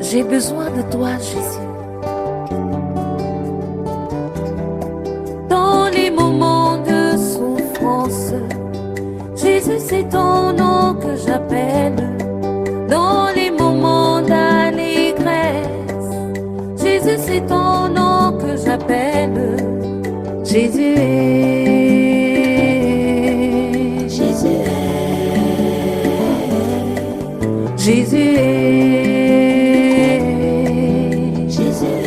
J'ai besoin de toi, Jésus. Dans les moments de souffrance, Jésus, c'est ton nom que j'appelle. Dans les moments d'allégresse, Jésus, c'est ton nom que j'appelle. Jésus est, Jésus est, Jésus est, Jésus est.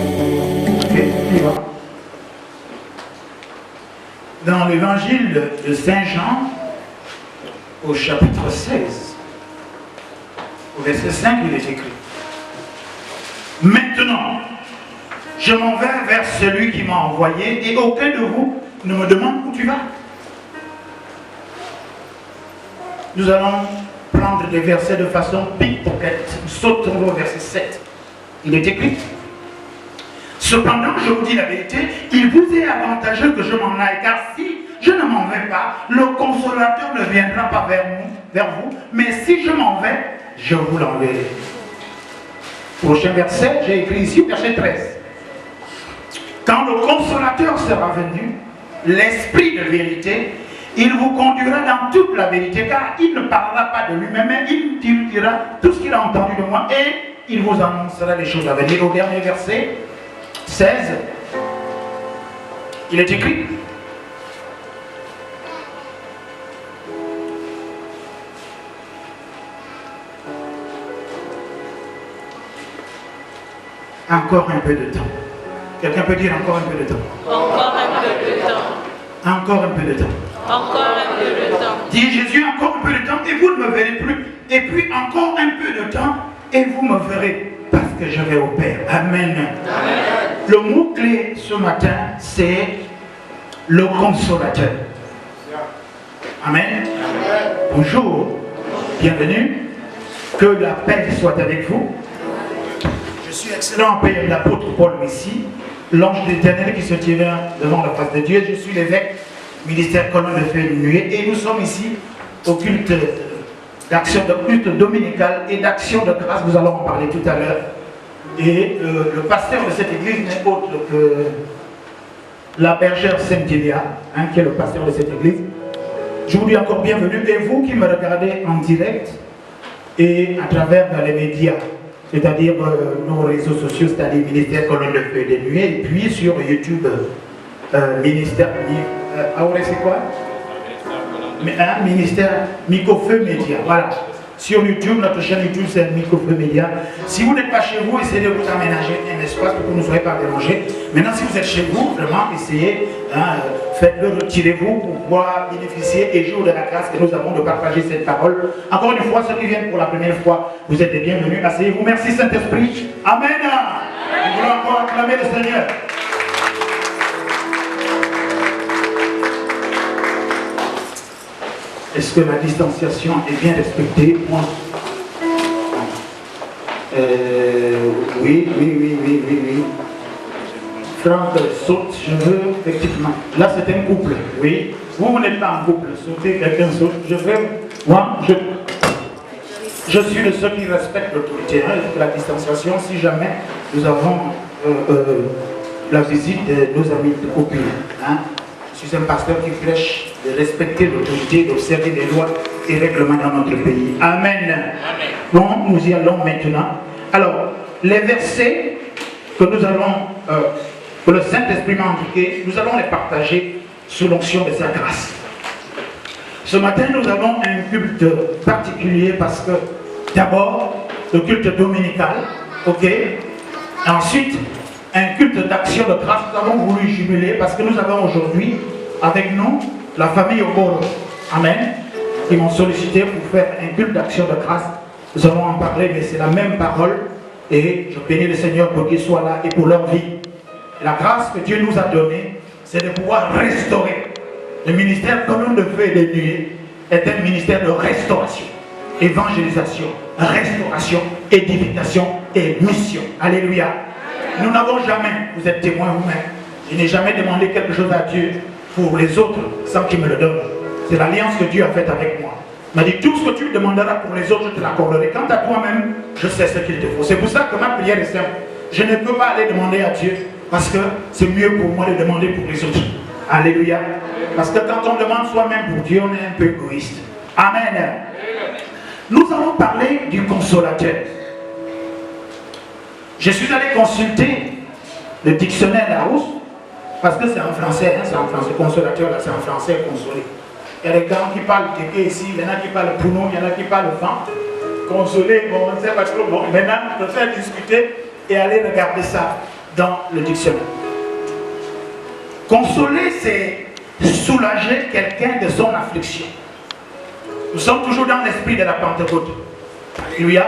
Dans l'évangile de Saint Jean, au chapitre 16, au verset 5, il est écrit: Maintenant, je m'en vais vers celui qui m'a envoyé et aucun de vous ne me demande où tu vas. Nous allons prendre des versets de façon pickpocket. Nous sautons au verset 7. Il est écrit: Cependant, je vous dis la vérité, il vous est avantageux que je m'en aille, car si je ne m'en vais pas, le consolateur ne viendra pas vers vous, mais si je m'en vais, je vous l'enverrai. Prochain verset, j'ai écrit ici, verset 13. Quand le consolateur sera venu, l'esprit de vérité, il vous conduira dans toute la vérité, car il ne parlera pas de lui-même, mais il dira tout ce qu'il a entendu de moi et il vous annoncera les choses à venir. Au dernier verset, 16, il est écrit: Encore un peu de temps. Quelqu'un peut dire encore un peu de temps. Encore un peu de temps. Encore un peu de temps. Encore un peu de temps. Dit Jésus, encore un peu de temps et vous ne me verrez plus. Et puis encore un peu de temps et vous me verrez parce que je vais au Père. Amen. Amen. Le mot-clé ce matin, c'est le consolateur. Amen. Amen. Bonjour. Bienvenue. Que la paix soit avec vous. Je suis excellent Père l'apôtre Paul Messi, l'ange de l'Éternel qui se tient devant la face de Dieu. Je suis l'évêque, ministère colonne de feu et de nuée, et nous sommes ici au culte d'action de culte dominical et d'action de grâce. Nous allons en parler tout à l'heure. Et le pasteur de cette église n'est autre que la bergère Saint-Elia, qui est le pasteur de cette église. Je vous dis encore bienvenue, et vous qui me regardez en direct et à travers les médias, c'est-à-dire nos réseaux sociaux, c'est-à-dire Ministère Colonne de Feu et des Nuées, et puis sur YouTube, Ministère... c'est quoi? Ministère Micofeu Média, voilà. Sur YouTube, notre chaîne YouTube, c'est Micofeu Média. Si vous n'êtes pas chez vous, essayez de vous aménager un espace pour que vous ne soyez pas dérangés. Maintenant, si vous êtes chez vous, vraiment, essayez, faites-le, retirez-vous pour pouvoir bénéficier et jour de la grâce que nous avons de partager cette parole. Encore une fois, ceux qui viennent pour la première fois, vous êtes les bienvenus. Asseyez-vous. Merci Saint-Esprit. Amen. Nous voulons encore acclamer le Seigneur. Est-ce que la distanciation est bien respectée? Oui. Franck saute, je veux, effectivement. Là, c'est un couple, oui. Vous n'êtes pas en couple, sautez, quelqu'un saute. Je suis de ceux qui respectent l'autorité. La distanciation, si jamais nous avons la visite de nos amis de copines. Je suis un pasteur qui prêche de respecter l'autorité, d'observer les lois et règlements dans notre pays. Amen. Amen. Bon, nous y allons maintenant. Alors, les versets que nous allons, que le Saint-Esprit m'a indiqué, nous allons les partager sous l'onction de sa grâce. Ce matin, nous avons un culte particulier parce que, d'abord, le culte dominical, ok? Et ensuite, un culte d'action de grâce. Nous avons voulu jubiler parce que nous avons aujourd'hui avec nous la famille Oboro. Amen. Qui m'ont sollicité pour faire un culte d'action de grâce. Nous allons en parler, mais c'est la même parole. Et je bénis le Seigneur pour qu'ils soient là et pour leur vie. Et la grâce que Dieu nous a donnée, c'est de pouvoir restaurer. Le ministère Colonne de Feu et de Nuée est un ministère de restauration, évangélisation, restauration, édification et mission. Alléluia. Nous n'avons jamais, vous êtes témoins vous-même, je n'ai jamais demandé quelque chose à Dieu pour les autres sans qu'il me le donne. C'est l'alliance que Dieu a faite avec moi. Il m'a dit, tout ce que tu demanderas pour les autres, je te l'accorderai. Quant à toi-même, je sais ce qu'il te faut. C'est pour ça que ma prière est simple. Je ne peux pas aller demander à Dieu parce que c'est mieux pour moi de demander pour les autres. Alléluia. Parce que quand on demande soi-même pour Dieu, on est un peu égoïste. Amen. Nous allons parler du consolateur. Je suis allé consulter le dictionnaire Larousse parce que c'est en français, hein, c'est en français. Consolateur, là, c'est en français, consoler. Il y a des gens qui parlent kéké ici, il y en a qui parlent pounon, il y en a qui parlent vent. Consoler, bon, on ne sait pas trop. Bon, maintenant, je peux faire discuter et aller regarder ça dans le dictionnaire. Consoler, c'est soulager quelqu'un de son affliction. Nous sommes toujours dans l'esprit de la Pentecôte. Alléluia.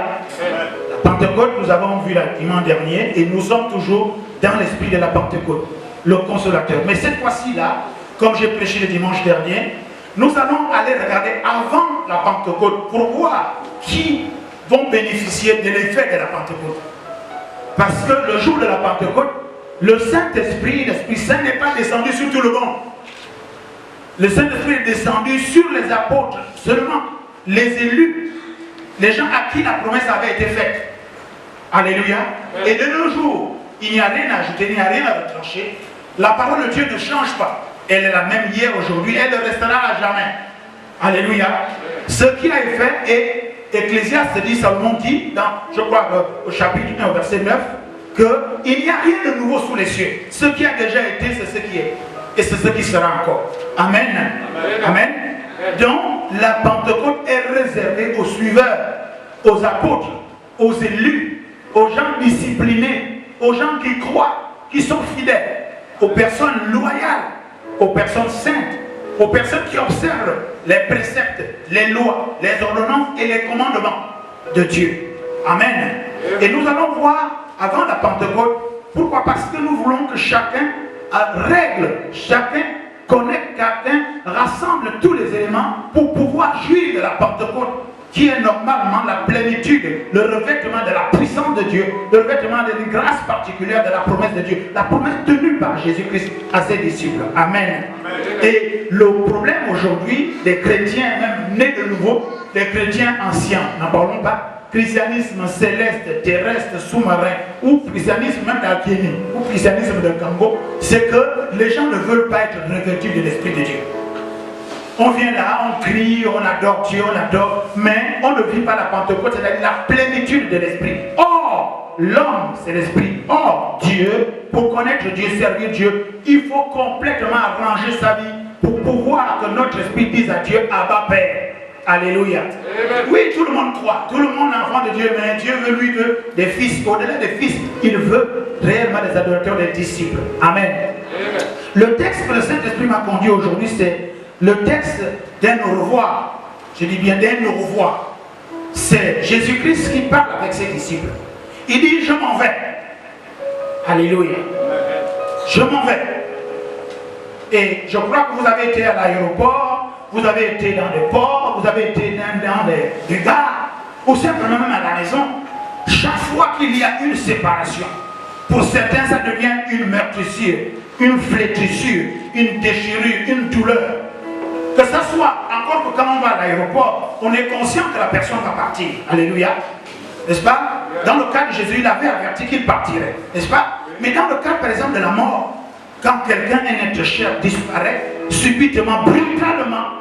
La Pentecôte, nous avons vu la dimanche dernier et nous sommes toujours dans l'esprit de la Pentecôte. Le consolateur. Mais cette fois-ci là, comme j'ai prêché le dimanche dernier, nous allons aller regarder avant la Pentecôte pour voir qui vont bénéficier de l'effet de la Pentecôte. Parce que le jour de la Pentecôte, le Saint-Esprit, l'Esprit Saint n'est pas descendu sur tout le monde. Le Saint-Esprit est descendu sur les apôtres, seulement les élus, les gens à qui la promesse avait été faite. Alléluia. Et de nos jours, il n'y a rien à ajouter, il n'y a rien à retrancher. La parole de Dieu ne change pas. Elle est la même hier, aujourd'hui, elle restera à jamais. Alléluia. Ce qu'il a fait, et Ecclésiaste dit, Salomon dit, dans, je crois, au chapitre 1, au verset 9, qu'il n'y a rien de nouveau sous les cieux. Ce qui a déjà été, c'est ce qui est. Et c'est ce qui sera encore. Amen. Amen. Amen. Donc, la Pentecôte est réservée aux suiveurs, aux apôtres, aux élus, aux gens disciplinés, aux gens qui croient, qui sont fidèles, aux personnes loyales, aux personnes saintes, aux personnes qui observent les préceptes, les lois, les ordonnances et les commandements de Dieu. Amen. Et nous allons voir avant la Pentecôte, pourquoi? Parce que nous voulons que chacun règle, chacun connecte, chacun rassemble tous les éléments pour pouvoir jouir de la Pentecôte, qui est normalement la plénitude, le revêtement de la puissance de Dieu, le revêtement d'une grâce particulière de la promesse de Dieu, la promesse tenue par Jésus-Christ à ses disciples. Amen. Amen. Et le problème aujourd'hui des chrétiens, même nés de nouveau, des chrétiens anciens, n'en parlons pas, christianisme céleste, terrestre, sous-marin, ou christianisme même d'Alkénie, ou christianisme de Congo, c'est que les gens ne veulent pas être revêtus de l'Esprit de Dieu. On vient là, on crie, on adore Dieu, on adore, mais on ne vit pas la Pentecôte, c'est-à-dire la plénitude de l'Esprit. Or, l'homme, c'est l'Esprit. Or, Dieu, pour connaître Dieu, servir Dieu, il faut complètement arranger sa vie pour pouvoir que notre esprit dise à Dieu, Abba Père. Alléluia. Amen. Oui, tout le monde croit, tout le monde est enfant de Dieu, mais Dieu veut lui des fils. Au-delà des fils, il veut réellement des adorateurs, des disciples. Amen. Amen. Le texte que le Saint-Esprit m'a conduit aujourd'hui, c'est le texte d'un au revoir. Je dis bien d'un au revoir. C'est Jésus-Christ qui parle avec ses disciples. Il dit, je m'en vais. Alléluia. Je m'en vais. Et je crois que vous avez été à l'aéroport, vous avez été dans des ports, vous avez été dans des gares, ou simplement même à la maison. Chaque fois qu'il y a une séparation, pour certains ça devient une meurtrissure, une flétrissure, une déchirure, une douleur. Que ça soit, encore que quand on va à l'aéroport, on est conscient que la personne va partir. Alléluia. N'est-ce pas? Dans le cas de Jésus, il avait averti qu'il partirait. N'est-ce pas? Mais dans le cas par exemple de la mort, quand quelqu'un, un être cher, disparaît, subitement, brutalement,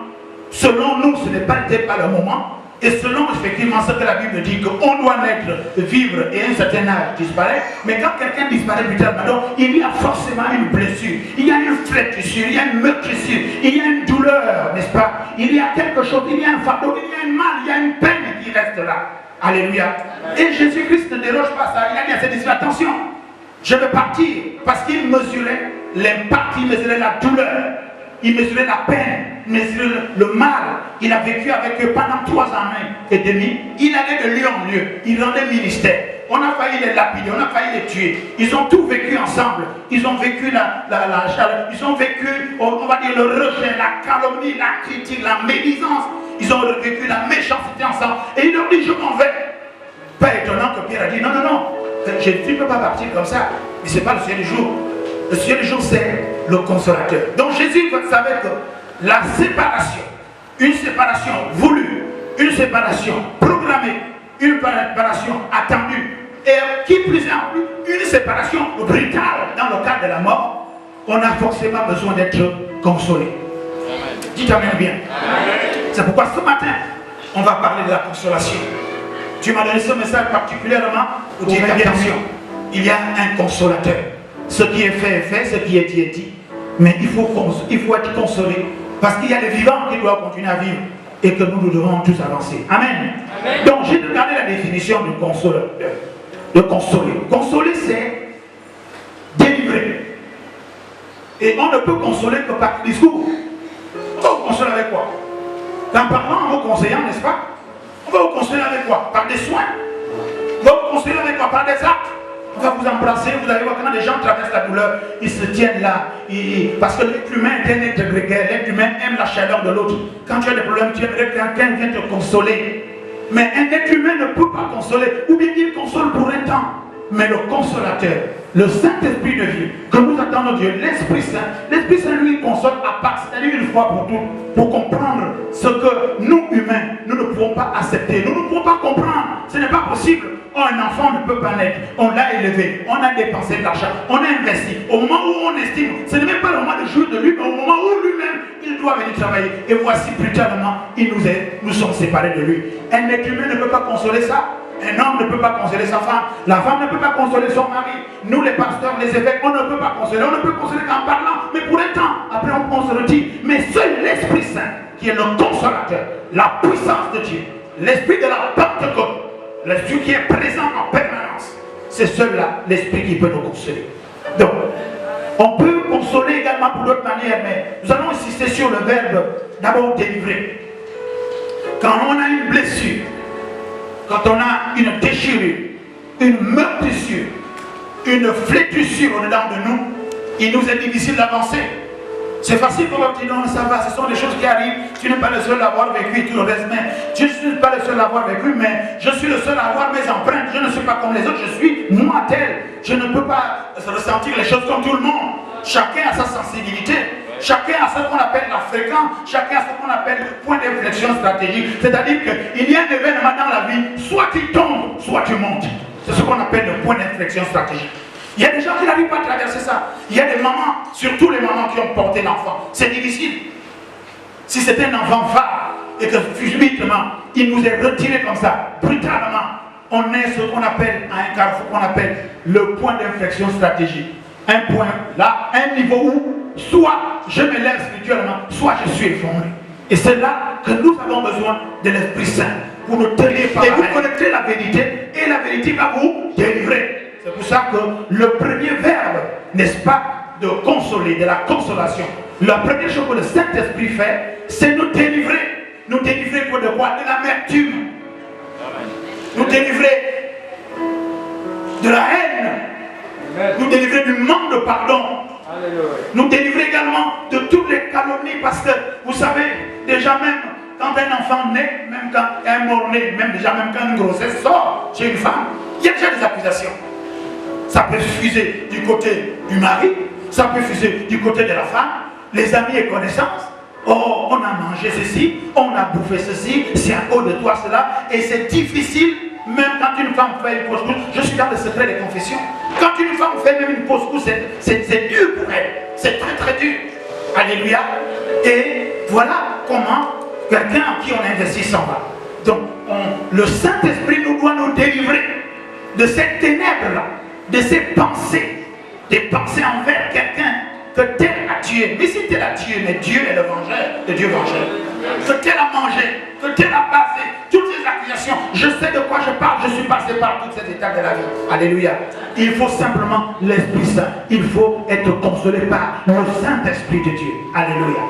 selon nous, ce n'est pas le moment, et selon effectivement ce que la Bible dit, qu'on doit naître, vivre et un certain âge disparaît, mais quand quelqu'un disparaît brutalement, il y a forcément une blessure, il y a une flétrissure, il y a une meurtrissure, il y a une douleur, n'est-ce pas? Il y a quelque chose, il y a un fardeau, il y a un mal, il y a une peine qui reste là. Alléluia. Et Jésus-Christ ne déroge pas ça, il a dit à ses disciples, attention, je vais partir, parce qu'il mesurait l'impact, il mesurait la douleur, il mesurait la peine, il mesurait le mal. Il a vécu avec eux pendant 3 ans et demi. Il allait de lieu en lieu, il rendait ministère. On a failli les lapider, on a failli les tuer. Ils ont tout vécu ensemble. Ils ont vécu la chaleur, ils ont vécu, on va dire, le rejet, la calomnie, la critique, la médisance. Ils ont vécu la méchanceté ensemble. Et il leur dit, je m'en vais. Pas étonnant que Pierre a dit, non, non, non, tu ne peux pas partir comme ça. Mais ce n'est pas le ciel du jour. Le ciel du jour, c'est le consolateur. Donc Jésus savait que la séparation une séparation voulue, une séparation programmée, une séparation attendue, et qui plus est en plus, une séparation brutale dans le cas de la mort, on a forcément besoin d'être consolé. Dites Amen bien. C'est pourquoi ce matin, on va parler de la consolation. Tu m'as donné ce message particulièrement pour dire attention, il y a un consolateur. Ce qui est fait, ce qui est dit. Mais il faut être consolé parce qu'il y a des vivants qui doivent continuer à vivre et que nous devons tous avancer. Amen. Amen. Donc j'ai regardé la définition du consolateur. De consoler. Consoler, c'est délivrer. Et on ne peut consoler que par discours. On va vous consoler avec quoi? En parlant, en vous conseillant, n'est-ce pas? On va vous consoler avec quoi? Par des soins. On va vous consoler avec quoi? Par des actes. On va vous embrasser. Vous allez voir quand les gens traversent la douleur, ils se tiennent là. Parce que l'être humain est un être grégaire. L'être humain aime la chaleur de l'autre. Quand tu as des problèmes, tu aimerais que quelqu'un vienne te consoler. Mais un être humain ne peut pas consoler. Ou bien il console pour un temps. Mais le consolateur, le Saint-Esprit de Dieu, que nous attendons Dieu, l'Esprit Saint, lui, console à part, c'est-à-dire une fois pour toutes, pour comprendre ce que nous, humains, nous ne pouvons pas accepter. Nous ne pouvons pas comprendre. Ce n'est pas possible. Oh, un enfant ne peut pas naître. On l'a élevé, on a dépensé de l'argent, on a investi. Au moment où on estime, ce n'est même pas le moment de jouir de lui, mais au moment où lui-même, il doit venir travailler. Et voici, brutalement, nous sommes séparés de lui. Un être humain ne peut pas consoler ça. Un homme ne peut pas consoler sa femme. La femme ne peut pas consoler son mari. Nous, les pasteurs, les évêques, on ne peut pas consoler. On ne peut consoler qu'en parlant. Mais pour un temps, après on se retire. Mais seul l'Esprit Saint, qui est le consolateur, la puissance de Dieu, l'Esprit de la Pentecôte, l'Esprit qui est présent en permanence, c'est seul-là l'Esprit qui peut nous consoler. Donc, on peut consoler également pour d'autres manières, mais nous allons insister sur le verbe d'abord délivrer. Quand on a une blessure, quand on a une déchirure, une meurtrissure, une flétrissure au-dedans de nous, il nous est difficile d'avancer. C'est facile pour nous dire non, ça va, ce sont des choses qui arrivent, tu n'es pas le seul à avoir vécu et tout le reste, mais je ne suis pas le seul à avoir vécu, mais je suis le seul à avoir mes empreintes, je ne suis pas comme les autres, je suis moi tel, je ne peux pas ressentir les choses comme tout le monde. Chacun a sa sensibilité. Chacun a ce qu'on appelle la fréquence, chacun a ce qu'on appelle le point d'inflexion stratégique. C'est-à-dire qu'il y a un événement dans la vie, soit tu tombes, soit tu montes. C'est ce qu'on appelle le point d'inflexion stratégique. Il y a des gens qui n'arrivent pas à traverser ça. Il y a des mamans, surtout les mamans qui ont porté l'enfant. C'est difficile. Si c'est un enfant phare et que subitement il nous est retiré comme ça, brutalement, on est ce qu'on appelle à un carrefour qu'on appelle le point d'inflexion stratégique. Un point là, un niveau où soit je me lève spirituellement, soit je suis effondré. Et c'est là que nous avons besoin de l'Esprit Saint pour nous tenir par la main. Et vous connaîtrez la vérité et la vérité va vous délivrer. C'est pour ça que le premier verbe, n'est-ce pas, de consoler, de la consolation. La première chose que le Saint-Esprit fait, c'est nous délivrer. Nous délivrer de quoi? De l'amertume. Nous délivrer de la haine. Nous délivrer du manque de pardon. Nous délivrer également de toutes les calomnies, parce que vous savez, déjà même quand un enfant naît, même quand un mort-né, même quand une grossesse sort chez une femme, il y a déjà des accusations. Ça peut fuser du côté du mari, ça peut fuser du côté de la femme, les amis et connaissances. Oh, on a mangé ceci, on a bouffé ceci, c'est à cause de toi cela, et c'est difficile. Même quand une femme fait une fausse couche, je suis dans le secret des confessions. Quand une femme fait même une fausse couche, c'est dur pour elle. C'est très très dur. Alléluia. Et voilà comment quelqu'un en qui on investit s'en va. Donc, le Saint-Esprit nous doit nous délivrer de cette ténèbre-là, de ces pensées, des pensées envers quelqu'un que tel a tué. Mais si tel a tué, mais Dieu est le vengeur, le Dieu vengeur. Que tel a mangé, que tel a passé, toutes ces accusations. Je sais de quoi je parle, je suis passé par toutes ces étapes de la vie. Alléluia. Il faut simplement l'Esprit Saint. Il faut être consolé par le Saint-Esprit de Dieu. Alléluia.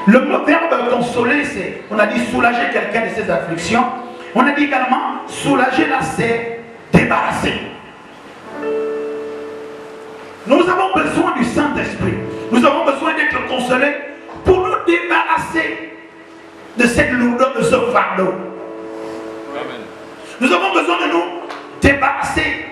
Le mot verbe consoler, c'est, on a dit soulager quelqu'un de ses afflictions. On a dit également soulager là, c'est débarrasser. Nous avons besoin du Saint-Esprit. Nous avons besoin d'être consolés pour nous débarrasser de cette lourdeur, de ce fardeau. Amen. Nous avons besoin de nous débarrasser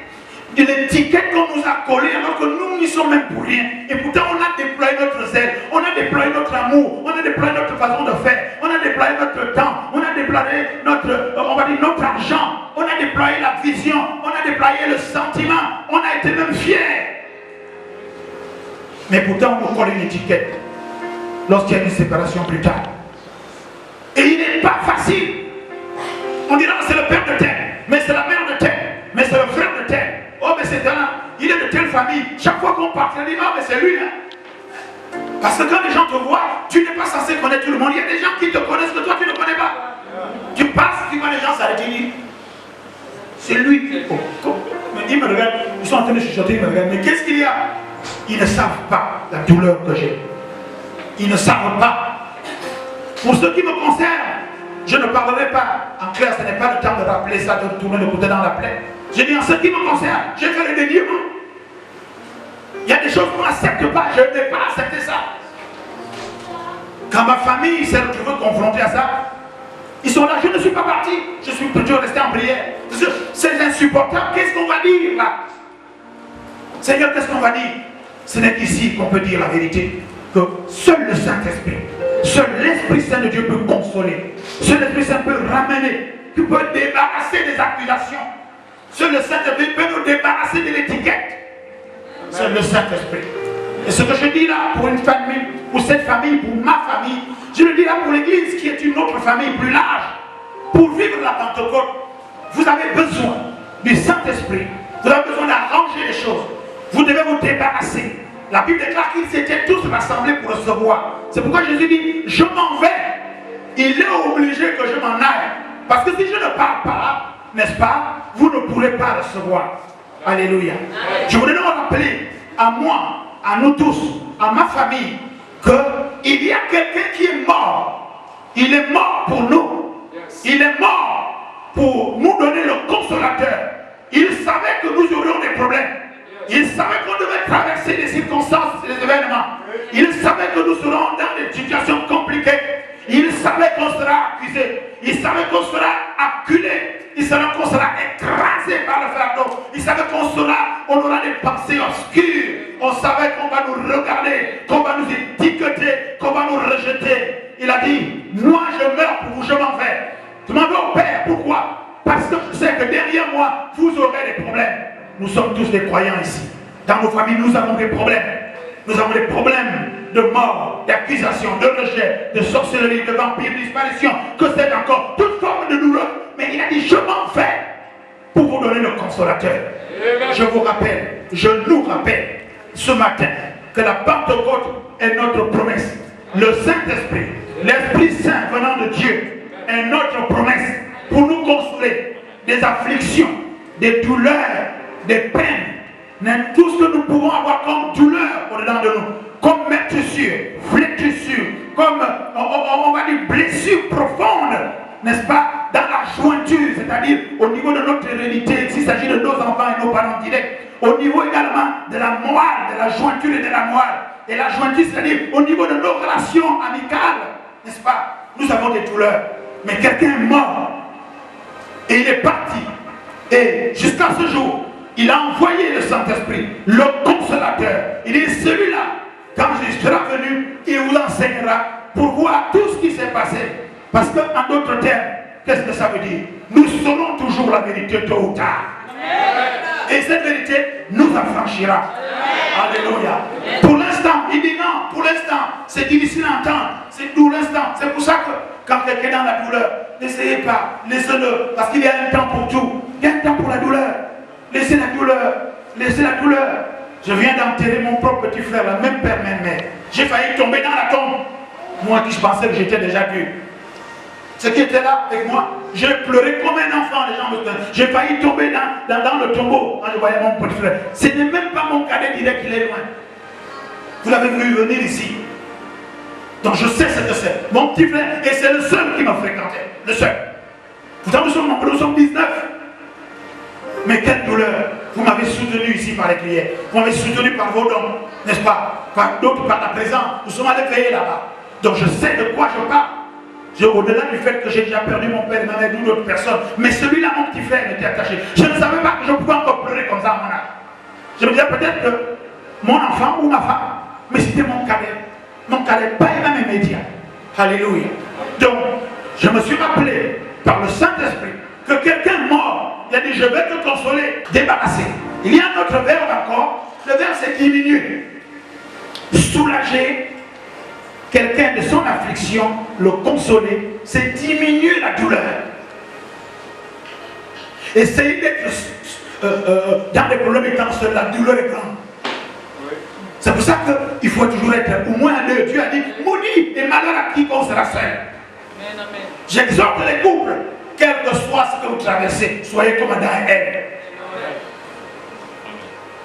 de l'étiquette qu'on nous a collée alors que nous n'y sommes même pour rien. Et pourtant on a déployé notre zèle, on a déployé notre amour, on a déployé notre façon de faire, on a déployé déployé notre temps, on a déployé notre argent, on a déployé la vision, on a déployé le sentiment, on a été même fiers. Mais pourtant, on nous colle une étiquette lorsqu'il y a une séparation plus tard. Et il n'est pas facile. On dira c'est le père de tel, mais c'est la mère de tel, mais c'est le frère de tel. Oh, mais c'est un, il est de telle famille. Chaque fois qu'on part, on dit, oh, mais c'est lui. Hein. Parce que quand les gens te voient, tu n'es pas censé connaître tout le monde. Il y a des gens qui te connaissent que toi, tu ne connais pas. Tu passes, tu vois les gens s'arrêter. C'est lui. Oh, ils me regardent, ils sont en train de chuchoter, ils me regardent. Mais qu'est-ce qu'il y a? Ils ne savent pas la douleur que j'ai. Ils ne savent pas. Pour ce qui me concerne, je ne parlerai pas. En clair, ce n'est pas le temps de rappeler ça, de tourner le côté dans la plaie. J'ai dit en ce qui me concerne, j'ai fait le déniement. Il y a des choses qu'on n'accepte pas, je n'ai pas accepté ça. Quand ma famille s'est retrouvée confrontée à ça, ils sont là, je ne suis pas parti, je suis plutôt resté en prière. C'est insupportable, qu'est-ce qu'on va dire là? Seigneur, qu'est-ce qu'on va dire? Ce n'est qu'ici qu'on peut dire la vérité, que seul le Saint-Esprit, seul l'Esprit Saint de Dieu peut consoler, seul l'Esprit Saint peut ramener, qui peut débarrasser des accusations. Seul le Saint-Esprit peut nous débarrasser de l'étiquette. Seul le Saint-Esprit. Et ce que je dis là pour une famille, pour cette famille, pour ma famille, je le dis là pour l'Église qui est une autre famille plus large. Pour vivre la Pentecôte, vous avez besoin du Saint-Esprit. Vous avez besoin d'arranger les choses. Vous devez vous débarrasser. La Bible déclare qu'ils s'étaient tous rassemblés pour recevoir. C'est pourquoi Jésus dit, je m'en vais. Il est obligé que je m'en aille. Parce que si je ne pars pas, n'est-ce pas, vous ne pourrez pas recevoir. Alléluia. Je voudrais donc rappeler à moi, à nous tous, à ma famille, qu'il y a quelqu'un qui est mort. Il est mort pour nous. Il est mort pour nous donner le consolateur. Il savait que nous aurions des problèmes. Il savait qu'on devait traverser des circonstances et des événements. Il savait que nous serons dans des situations compliquées. Il savait qu'on sera accusé. Il savait qu'on sera acculé. Il savait qu'on sera écrasé par le fardeau. Il savait qu'on aura des pensées obscures. On savait qu'on va nous regarder, qu'on va nous étiqueter, qu'on va nous rejeter. Il a dit, moi je meurs pour vous, je m'en vais. Je m'en vais au Père. Pourquoi? Parce que je sais que derrière moi, vous aurez des problèmes. Nous sommes tous des croyants ici. Dans nos familles, nous avons des problèmes. Nous avons des problèmes de mort, d'accusation, de rejet, de sorcellerie, de vampire, de disparition, que c'est encore toute forme de douleur. Mais il a dit, je m'en vais pour vous donner le consolateur. Je vous rappelle, je nous rappelle ce matin que la Pentecôte est notre promesse. Le Saint-Esprit, l'Esprit Saint venant de Dieu est notre promesse pour nous consoler des afflictions, des douleurs, des peines, tout ce que nous pouvons avoir comme douleur au-dedans de nous, comme meurtrissure, flétrissure, comme on va dire blessure profonde, n'est-ce pas, dans la jointure, c'est-à-dire au niveau de notre hérédité, s'il s'agit de nos enfants et nos parents directs, au niveau également de la moelle, de la jointure et de la moelle, et la jointure, c'est-à-dire au niveau de nos relations amicales, n'est-ce pas, nous avons des douleurs, mais quelqu'un est mort, et il est parti, et jusqu'à ce jour, il a envoyé le Saint-Esprit, le consolateur. Il est celui-là. Quand je serai venu, il vous enseignera pour voir tout ce qui s'est passé. Parce qu'en d'autres termes, qu'est-ce que ça veut dire? Nous saurons toujours la vérité tôt ou tard. Et cette vérité nous affranchira. Alléluia. Pour l'instant, il dit non, pour l'instant, c'est difficile à entendre. C'est pour l'instant. C'est pour ça que quand quelqu'un est dans la douleur, n'essayez pas, laissez-le. Parce qu'il y a un temps pour tout. Il y a un temps pour la douleur. Laissez la douleur, laissez la douleur. Je viens d'enterrer mon propre petit frère, la même père, même mère. J'ai failli tomber dans la tombe. Moi qui je pensais que j'étais déjà dur. Ce qui était là avec moi, j'ai pleuré comme un enfant, les gens me disent. J'ai failli tomber dans le tombeau quand je voyais mon petit frère. Ce n'est même pas mon cadet direct qu'il est loin. Vous l'avez vu venir ici. Donc je sais ce que c'est. Mon petit frère, et c'est le seul qui m'a fréquenté. Le seul. Pourtant nous sommes 19. Mais quelle douleur! Vous m'avez soutenu ici par les prières. Vous m'avez soutenu par vos dons, n'est-ce pas? Par d'autres, par la présence. Nous sommes allés veiller là-bas. Donc je sais de quoi je parle. Au-delà du fait que j'ai déjà perdu mon père, ma mère, d'autres personnes. Mais celui-là, mon petit frère, était attaché. Je ne savais pas que je pouvais encore pleurer comme ça à mon âge. Je me disais peut-être que mon enfant ou ma femme, mais c'était mon cadet. Mon cadet, pas même immédiat. Alléluia. Donc, Je me suis rappelé par le Saint-Esprit que quelqu'un mort, il a dit je vais te consoler, débarrasser. Il y a un autre verbe encore, le verbe c'est diminuer. Soulager quelqu'un de son affliction, le consoler, c'est diminuer la douleur. Essayer d'être dans des problèmes étant seul, la douleur est grande. C'est pour ça qu'il faut toujours être au moins deux. Dieu a dit, maudit et malheur à quiconque sera seul. J'exhorte les couples, quel que soit ce que vous traversez, soyez comme Adam et Ève.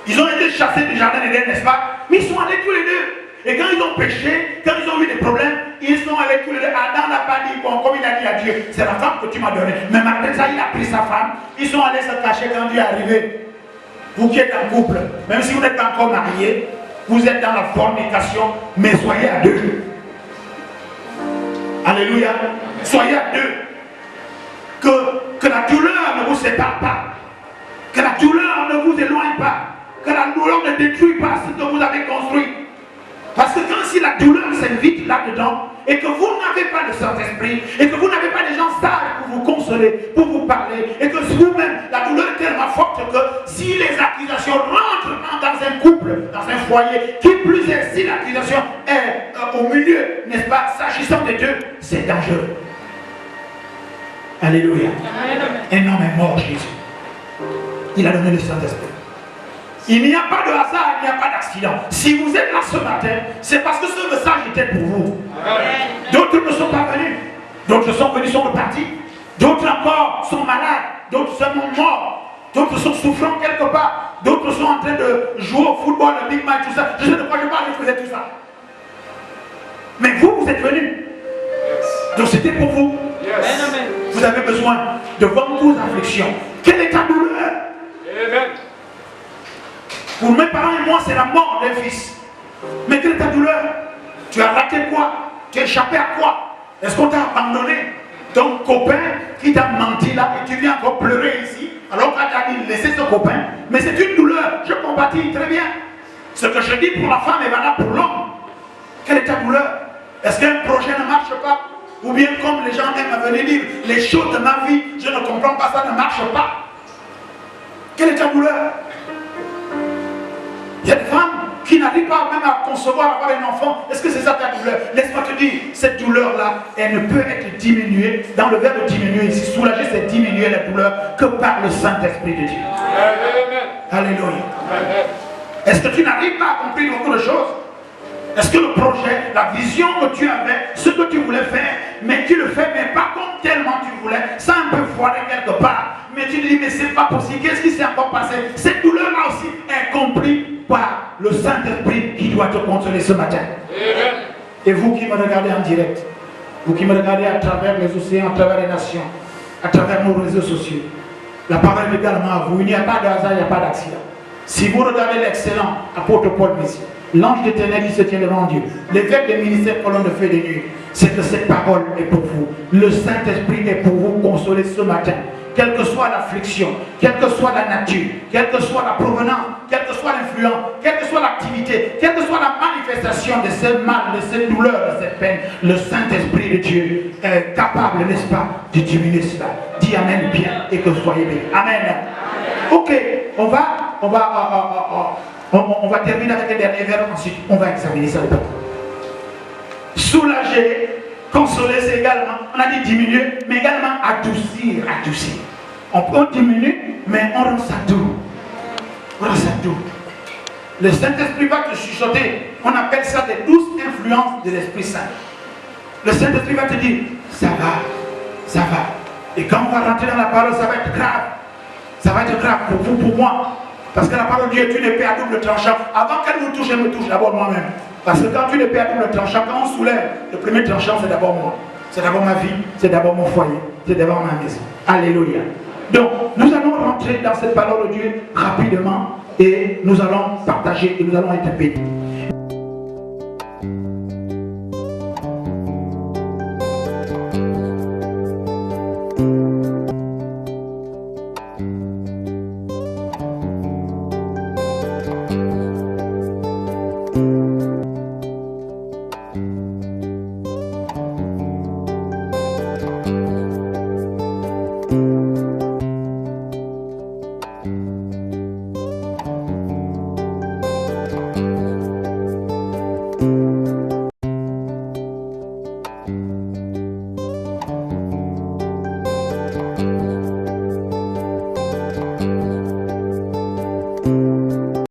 Ils ont été chassés du jardin d'Éden, n'est-ce pas? Mais ils sont allés tous les deux. Et quand ils ont péché, quand ils ont eu des problèmes, ils sont allés tous les deux. Adam n'a pas dit, bon, comme il a dit à Dieu, c'est la femme que tu m'as donnée. Mais malgré ça, il a pris sa femme. Ils sont allés se cacher quand Dieu est arrivé. Vous qui êtes en couple, même si vous n'êtes pas encore mariés, vous êtes dans la fornication, mais soyez à deux. Alléluia. Soyez à deux. Que la douleur ne vous sépare pas. Que la douleur ne vous éloigne pas. Que la douleur ne détruit pas ce que vous avez construit. Parce que quand si la douleur s'invite là-dedans, et que vous n'avez pas le Saint-Esprit, et que vous n'avez pas des gens sages pour vous consoler, pour vous parler, et que vous-même, la douleur est tellement forte que si les accusations rentrent dans un couple, dans un foyer, qui plus est, si l'accusation est au milieu, n'est-ce pas, s'agissant des deux, c'est dangereux. Alléluia. Un homme est mort, Jésus. Il a donné le Saint-Esprit. Il n'y a pas de hasard, il n'y a pas d'accident. Si vous êtes là ce matin, c'est parce que ce message était pour vous. D'autres ne sont pas venus. D'autres sont venus, sont repartis. D'autres encore sont malades. D'autres sont morts. D'autres sont souffrants quelque part. D'autres sont en train de jouer au football, le big match, tout ça. Je sais de quoi je parle, je faisais tout ça. Mais vous, vous êtes venus. Donc c'était pour vous. Vous avez besoin de vendre vos afflictions. Quelle est ta douleur? Pour mes parents et moi, c'est la mort d'un fils. Mais quelle est ta douleur? Tu as raté quoi? Tu as échappé à quoi? Est-ce qu'on t'a abandonné? Ton copain qui t'a menti là et tu viens encore pleurer ici, alors qu'on t'a dit laissez ce copain. Mais c'est une douleur. Je compatis très bien. Ce que je dis pour la femme est valable pour l'homme. Quelle est ta douleur? Est-ce qu'un projet ne marche pas? Ou bien comme les gens aiment venir dire les choses de ma vie, je ne comprends pas, ça ne marche pas. Quelle est ta douleur? Il y a des femmes qui n'arrivent pas même à concevoir, avoir un enfant. Est-ce que c'est ça ta douleur? Laisse-moi te dire, cette douleur-là, elle ne peut être diminuée. Dans le verbe diminuer ici, soulager, c'est diminuer la douleur que par le Saint-Esprit de Dieu. Alléluia. Est-ce que tu n'arrives pas à accomplir beaucoup de choses? Est-ce que le projet, la vision que tu avais, ce que tu voulais faire, mais tu le fais, mais pas comme tellement tu voulais, ça a un peu foiré quelque part. Mais tu te dis, mais c'est pas possible, qu'est-ce qui s'est encore passé? Cette douleur-là aussi est comprise par le Saint-Esprit qui doit te consoler ce matin. Amen. Et vous qui me regardez en direct, vous qui me regardez à travers les océans, à travers les nations, à travers nos réseaux sociaux, la parole est également à vous. Il n'y a pas de hasard, il n'y a pas d'accident. Si vous regardez l'excellent apôtre Paul Messie, l'ange d'éternel qui se tient devant Dieu, l'évêque des ministères colonne de feu de nuit, c'est que cette parole est pour vous. Le Saint-Esprit est pour vous consoler ce matin. Quelle que soit l'affliction, quelle que soit la nature, quelle que soit la provenance, quelle que soit l'influence, quelle que soit l'activité, quelle que soit la manifestation de ce mal, de cette douleur, de cette peine, le Saint-Esprit de Dieu est capable, n'est-ce pas, de diminuer cela. Dis Amen bien et que vous soyez bénis. Amen. Ok, on va terminer avec les derniers verbes, ensuite on va examiner ça. Soulager, consoler, c'est également, on a dit diminuer, mais également adoucir, adoucir. On diminue, mais on rend ça doux. On rend ça doux. Le Saint-Esprit va te chuchoter. On appelle ça des douces influences de l'Esprit Saint. Le Saint-Esprit va te dire, ça va, ça va. Et quand on va rentrer dans la parole, ça va être grave. Ça va être grave pour vous, pour moi. Parce que la parole de Dieu est une épée à double tranchant. Avant qu'elle vous touche, elle me touche d'abord moi-même. Parce que quand une épée à double tranchant, quand on soulève, le premier tranchant, c'est d'abord moi. C'est d'abord ma vie, c'est d'abord mon foyer, c'est d'abord ma maison. Alléluia. Donc, nous allons rentrer dans cette parole de Dieu rapidement et nous allons partager et nous allons être bénis.